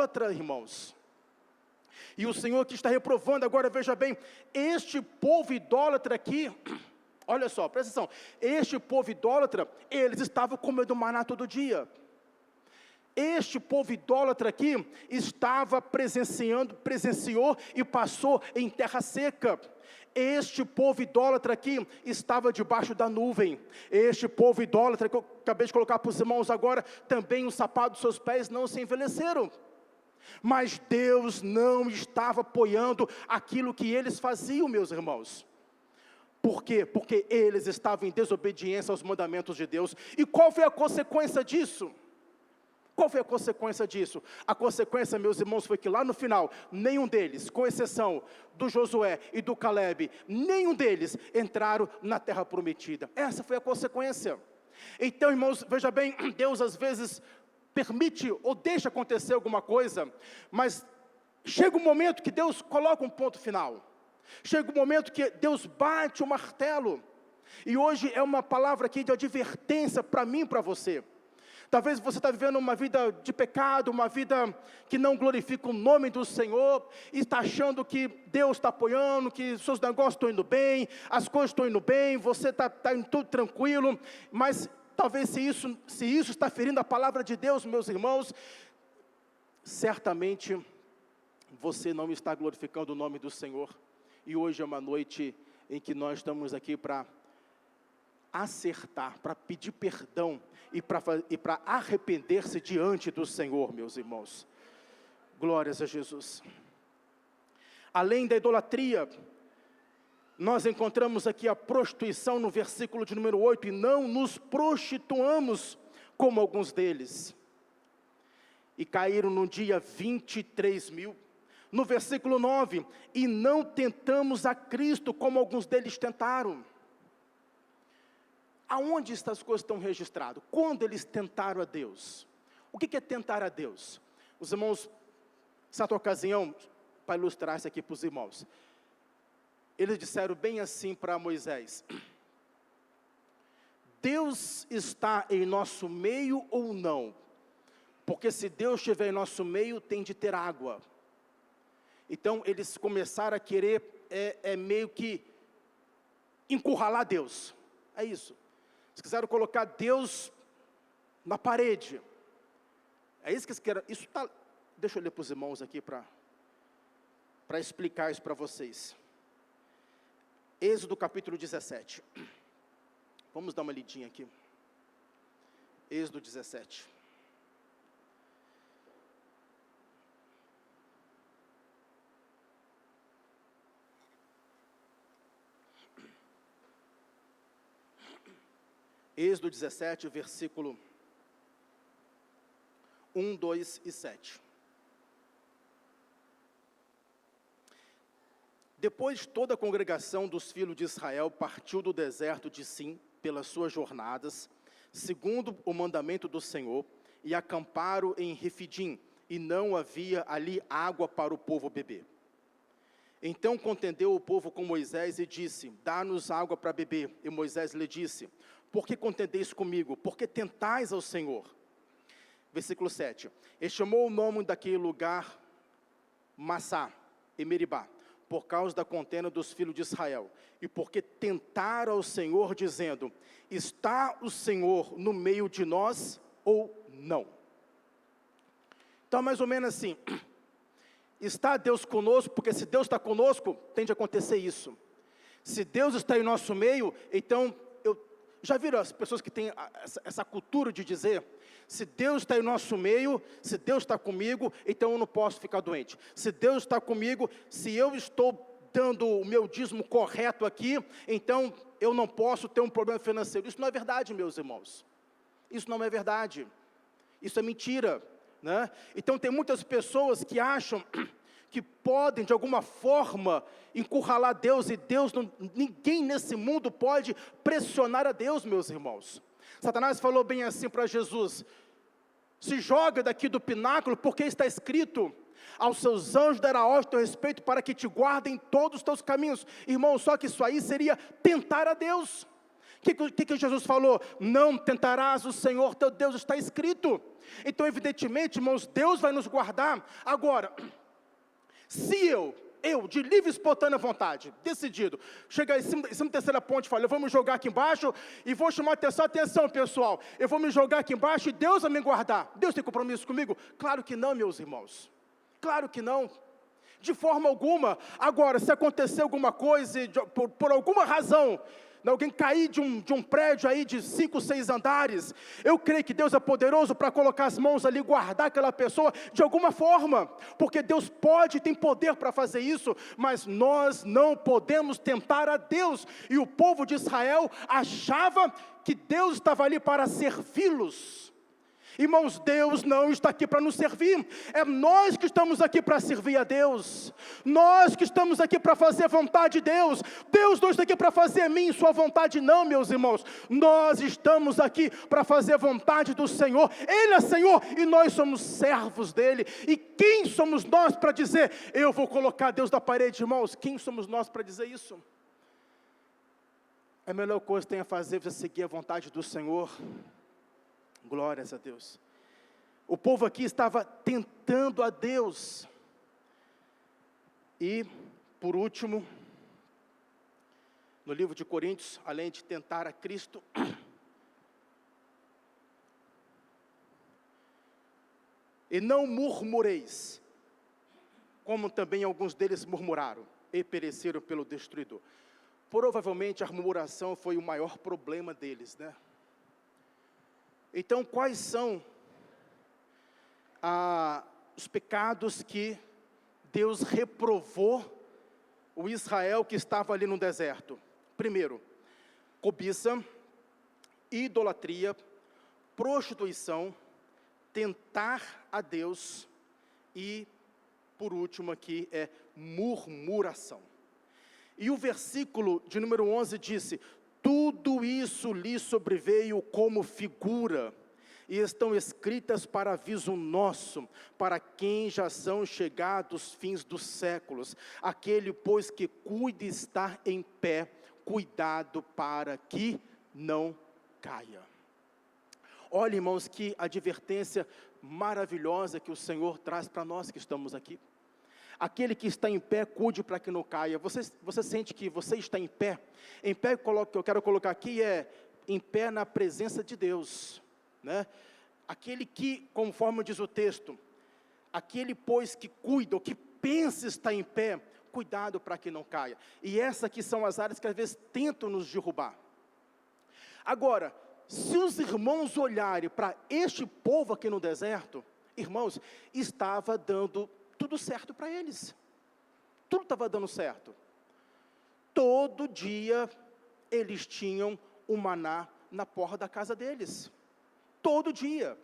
idólatra, irmãos. E o Senhor que está reprovando agora, veja bem, este povo idólatra aqui, olha só, presta atenção, este povo idólatra, eles estavam comendo maná todo dia. Este povo idólatra aqui estava presenciou e passou em terra seca. Este povo idólatra aqui estava debaixo da nuvem. Este povo idólatra que eu acabei de colocar para os irmãos agora, também os sapatos dos seus pés não se envelheceram. Mas Deus não estava apoiando aquilo que eles faziam, meus irmãos. Por quê? Porque eles estavam em desobediência aos mandamentos de Deus. E qual foi a consequência disso? Qual foi a consequência disso? A consequência, meus irmãos, foi que lá no final, nenhum deles, com exceção do Josué e do Caleb, nenhum deles entraram na terra prometida. Essa foi a consequência. Então, irmãos, veja bem, Deus às vezes permite ou deixa acontecer alguma coisa, mas chega um momento que Deus coloca um ponto final. Chega um momento que Deus bate o martelo. E hoje é uma palavra aqui de advertência para mim e para você. Talvez você está vivendo uma vida de pecado, uma vida que não glorifica o nome do Senhor, e está achando que Deus está apoiando, que seus negócios estão indo bem, as coisas estão indo bem, você está indo tudo tranquilo, mas talvez se isso está ferindo a palavra de Deus, meus irmãos, certamente você não está glorificando o nome do Senhor, e hoje é uma noite em que nós estamos aqui para acertar, para pedir perdão e para arrepender-se diante do Senhor, meus irmãos. Glórias a Jesus. Além da idolatria, nós encontramos aqui a prostituição no versículo de número 8, e não nos prostituamos como alguns deles. E caíram no dia 23.000. No versículo 9, e não tentamos a Cristo como alguns deles tentaram. Aonde estas coisas estão registradas? Quando eles tentaram a Deus? O que é tentar a Deus? Os irmãos, certa ocasião, para ilustrar isso aqui para os irmãos, eles disseram bem assim para Moisés: Deus está em nosso meio ou não? Porque se Deus estiver em nosso meio, tem de ter água. Então eles começaram a querer, meio que encurralar Deus. É isso. Eles quiseram colocar Deus na parede. É isso que eles querem. Isso tá, deixa eu ler para os irmãos aqui para explicar isso para vocês. Êxodo capítulo 17. Vamos dar uma lidinha aqui. Êxodo 17. Êxodo 17, versículo 1, 2 e 7. Depois toda a congregação dos filhos de Israel partiu do deserto de Sim pelas suas jornadas, segundo o mandamento do Senhor, e acamparam em Refidim, e não havia ali água para o povo beber. Então contendeu o povo com Moisés e disse: dá-nos água para beber. E Moisés lhe disse: por que contendeis comigo? Porque tentais ao Senhor. Versículo 7. E chamou o nome daquele lugar Massá e Meribá, por causa da contenda dos filhos de Israel. E porque tentaram ao Senhor, dizendo: está o Senhor no meio de nós ou não? Então, mais ou menos assim, está Deus conosco? Porque se Deus está conosco, tem de acontecer isso. Se Deus está em nosso meio, então, já viram as pessoas que têm essa cultura de dizer: se Deus está em nosso meio, se Deus está comigo, então eu não posso ficar doente. Se Deus está comigo, se eu estou dando o meu dízimo correto aqui, então eu não posso ter um problema financeiro. Isso não é verdade, meus irmãos. Isso não é verdade. Isso é mentira, né? Então tem muitas pessoas que acham que podem de alguma forma encurralar Deus, e ninguém nesse mundo pode pressionar a Deus, meus irmãos. Satanás falou bem assim para Jesus: se joga daqui do pináculo, porque está escrito: aos seus anjos dará ordem a teu respeito, para que te guardem todos os teus caminhos. Irmão, só que isso aí seria tentar a Deus. que Jesus falou? Não tentarás o Senhor teu Deus, está escrito. Então, evidentemente, irmãos, Deus vai nos guardar. Agora, se eu, de livre e espontânea vontade, decidido, chegar em cima da terceira ponte e falar, eu vou me jogar aqui embaixo e vou chamar atenção, pessoal, eu vou me jogar aqui embaixo e Deus vai me guardar. Deus tem compromisso comigo? Claro que não, meus irmãos. Claro que não. De forma alguma. Agora, se acontecer alguma coisa, por alguma razão, alguém cair de um prédio aí de 5, 6 andares, eu creio que Deus é poderoso para colocar as mãos ali, guardar aquela pessoa de alguma forma, porque Deus pode, tem poder para fazer isso, mas nós não podemos tentar a Deus, e o povo de Israel achava que Deus estava ali para servi-los. Irmãos, Deus não está aqui para nos servir, é nós que estamos aqui para servir a Deus, nós que estamos aqui para fazer a vontade de Deus. Deus não está aqui para fazer a mim sua vontade, não, meus irmãos, nós estamos aqui para fazer a vontade do Senhor. Ele é Senhor e nós somos servos dEle, e quem somos nós para dizer, eu vou colocar Deus na parede, irmãos? Quem somos nós para dizer isso? A melhor coisa que tem a fazer é você seguir a vontade do Senhor. Glórias a Deus. O povo aqui estava tentando a Deus. E, por último, no livro de Coríntios, além de tentar a Cristo, e não murmureis, como também alguns deles murmuraram, e pereceram pelo destruidor. Provavelmente a murmuração foi o maior problema deles, né? Então, quais são os pecados que Deus reprovou o Israel que estava ali no deserto? Primeiro, cobiça, idolatria, prostituição, tentar a Deus e, por último aqui, é murmuração. E o versículo de número 11 disse, tudo isso lhe sobreveio como figura, e estão escritas para aviso nosso, para quem já são chegados os fins dos séculos. Aquele, pois, que cuide estar em pé, cuidado para que não caia. Olha, irmãos, que advertência maravilhosa que o Senhor traz para nós que estamos aqui. Aquele que está em pé, cuide para que não caia. Você sente que você está em pé? Em pé, que eu quero colocar aqui é em pé na presença de Deus, né? Aquele que, conforme diz o texto, aquele, pois, que cuida, ou que pensa estar em pé, cuidado para que não caia. E essas aqui são as áreas que às vezes tentam nos derrubar. Agora, se os irmãos olharem para este povo aqui no deserto, irmãos, estava dando tudo certo para eles, tudo estava dando certo, todo dia eles tinham o maná na porta da casa deles, todo dia